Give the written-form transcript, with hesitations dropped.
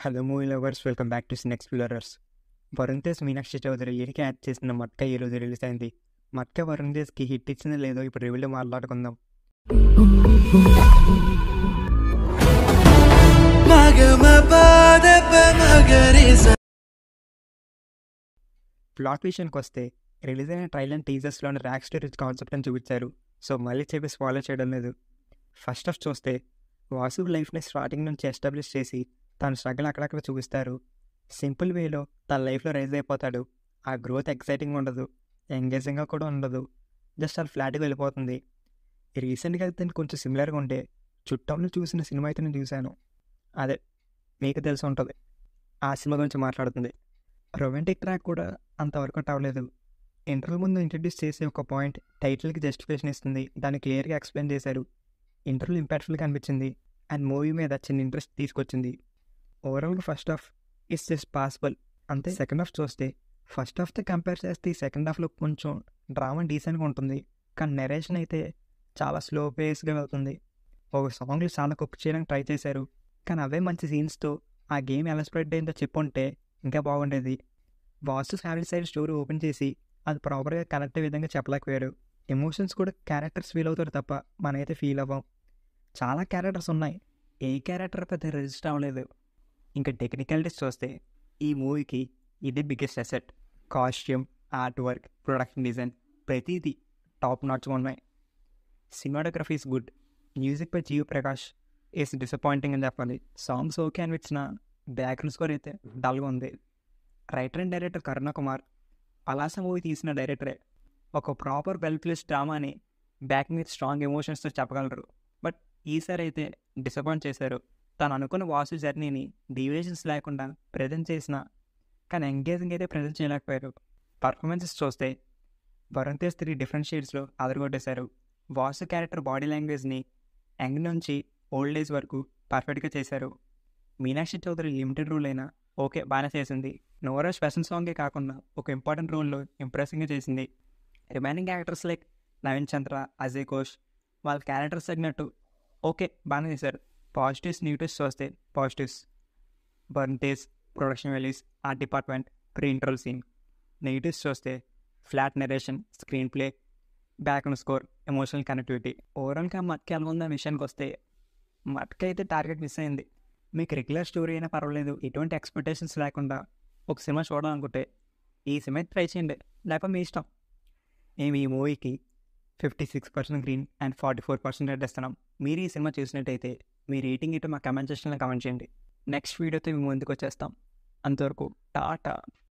Hello movie lovers, welcome back to cine explorers. Varun Tej Meenakshi Chaudhary లీడ్కి add చేసిన మట్క ఈరోజు రిలీజ్ అయింది. మట్క వరుణ్ తేజ్కి హిట్ ఇచ్చిందో లేదో ఇప్పుడు రివ్యూలో మాట్లాడుకుందాం. ప్లాట్ విషయానికి వస్తే రిలీజ్ అయిన ట్రైలర్ టీజర్స్లోని ర్యాక్ స్టోరీస్ కాన్సెప్ట్ అని చూపించారు. సో మళ్ళీ చెప్పేసి ఫాలో చేయడం లేదు. ఫస్ట్ ఆఫ్ చూస్తే వాసు లైఫ్ని స్టార్టింగ్ నుంచి ఎస్టాబ్లిష్ చేసి తన స్ట్రగుల్ అక్కడక్కడ చూపిస్తారు. సింపుల్ వేలో తన లైఫ్లో రైజ్ అయిపోతాడు. ఆ గ్రోత్ ఎక్సైటింగ్ ఉండదు, ఎంగేజింగ్గా కూడా ఉండదు, జస్ట్ అలా ఫ్లాట్గా వెళ్ళిపోతుంది. రీసెంట్గా అయితే కొంచెం సిమిలర్గా ఉంటే చుట్టంలో చూసిన సినిమా అయితే నేను చూశాను. అదే మీకు తెలిసి ఉంటుంది, ఆ సినిమా గురించి మాట్లాడుతుంది. రొమాంటిక్ ట్రాక్ కూడా అంత వర్కౌట్ అవ్వలేదు. ఇంటర్వ్యూ ముందు ఇంట్రడ్యూస్ చేసే ఒక పాయింట్ టైటిల్కి జస్టిఫికేషన్ ఇస్తుంది, దాన్ని క్లియర్గా ఎక్స్ప్లెయిన్ చేశారు. ఇంటర్వ్యూ ఇంపాక్ట్ఫుల్గా అనిపించింది అండ్ మూవీ మీద చిన్న ఇంట్రెస్ట్ తీసుకొచ్చింది. ఓవరాల్గా first half it's just possible అంతే. సెకండ్ హాఫ్ చూస్తే ఫస్ట్ హాఫ్తో కంపేర్ చేస్తే ఈ సెకండ్ హాఫ్లో కొంచెం డ్రామా డీసెంట్గా ఉంటుంది, కానీ నెరేషన్ అయితే చాలా స్లో పేస్గా వెళ్తుంది. ఒక సాంగ్లు చాలా కుక్ చేయడానికి ట్రై చేశారు, కానీ అవే మంచి సీన్స్తో ఆ గేమ్ ఎలా స్ప్రెడ్ అయిందో చెప్పుంటే ఇంకా బాగుండేది. Vasu family side story open చేసి అది ప్రాపర్గా కనెక్ట్ అయ్యే విధంగా చెప్పలేకపోయారు. ఎమోషన్స్ కూడా క్యారెక్టర్స్ ఫీల్ అవుతారు తప్ప మనమైతే ఫీల్ అవ్వం. చాలా క్యారెక్టర్స్ ఉన్నాయి, ఏ క్యారెక్టర్ పెద్ద రిజిస్టర్ అవ్వలేదు. ఇంకా టెక్నికాలిటీస్ చూస్తే ఈ మూవీకి ఇది biggest asset. Costume, art work, production design ప్రతిదీ టాప్ నాచ్గా ఉన్నాయి. Cinematography is good. మ్యూజిక్ పై జీవ్ ప్రకాష్ ఈస్ డిసప్పాయింటింగ్ అని చెప్పాలి. సాంగ్స్ ఓకే అనిపించిన బ్యాక్గ్రౌండ్ స్కోర్ అయితే డల్గా ఉంది. Writer and director Karuna Kumar Palasa movie తీసిన డైరెక్టరే. ఒక ప్రాపర్ వెల్ ప్లేస్డ్ డ్రామాని బ్యాకింగ్ విత్ స్ట్రాంగ్ ఎమోషన్స్తో చెప్పగలరు. బట్ ఈసారి అయితే డిసప్పాయింట్ చేశారు. తను అనుకున్న వాసు జర్నీని డీవియేషన్స్ లేకుండా ప్రజెంట్ చేసిన, కానీ ఎంగేజింగ్ అయితే ప్రజెంట్ చేయలేకపోయారు. పర్ఫార్మెన్సెస్ చూస్తే వరుణ్ తేజ్ 3 డిఫరెంట్ షేడ్స్లో అదరగొట్టేశారు. వాసు క్యారెక్టర్ బాడీ లాంగ్వేజ్ని యంగ్ నుంచి ఓల్డ్ ఏజ్ వరకు పర్ఫెక్ట్గా చేశారు. మీనాక్షి చౌదరి లిమిటెడ్ రోల్ అయినా ఓకే బాగానే చేసింది. నోరా స్పెషల్ సాంగే కాకుండా ఒక ఇంపార్టెంట్ రోల్లో ఇంప్రెసింగ్గా చేసింది. Remaining actors like Naveen Chandra, Ajay Ghosh వాళ్ళ క్యారెక్టర్స్ తగినట్టు ఓకే బాగానే చేశారు. పాజిటివ్స్ నెగిటివ్స్ చూస్తే positives Varun Tej production values, art department, pre interval scene. Negatives చూస్తే flat narration, screenplay, background score, emotional connectivity. ఓవరాల్గా మట్క ఎలా ఉందన్న విషయానికి వస్తే మట్క అయితే టార్గెట్ మిస్ అయింది. మీకు రెగ్యులర్ స్టోరీ అయినా పర్వాలేదు, ఎటువంటి ఎక్స్పెక్టేషన్స్ లేకుండా ఒక సినిమా చూడాలనుకుంటే ఈ సినిమా ట్రై చేయండి, లేకపోతే మీ ఇష్టం. మేము ఈ మూవీకి 56% గ్రీన్ అండ్ 44% రెడ్ ఇస్తున్నాం. మీరు ఈ సినిమా చూసినట్టయితే మీ రేటింగ్ ఇటు మా కమెంట్ సెక్షన్లో కమెంట్ చేయండి. నెక్స్ట్ వీడియోతో మేము ముందుకు వచ్చేస్తాం. అంతవరకు టాటా.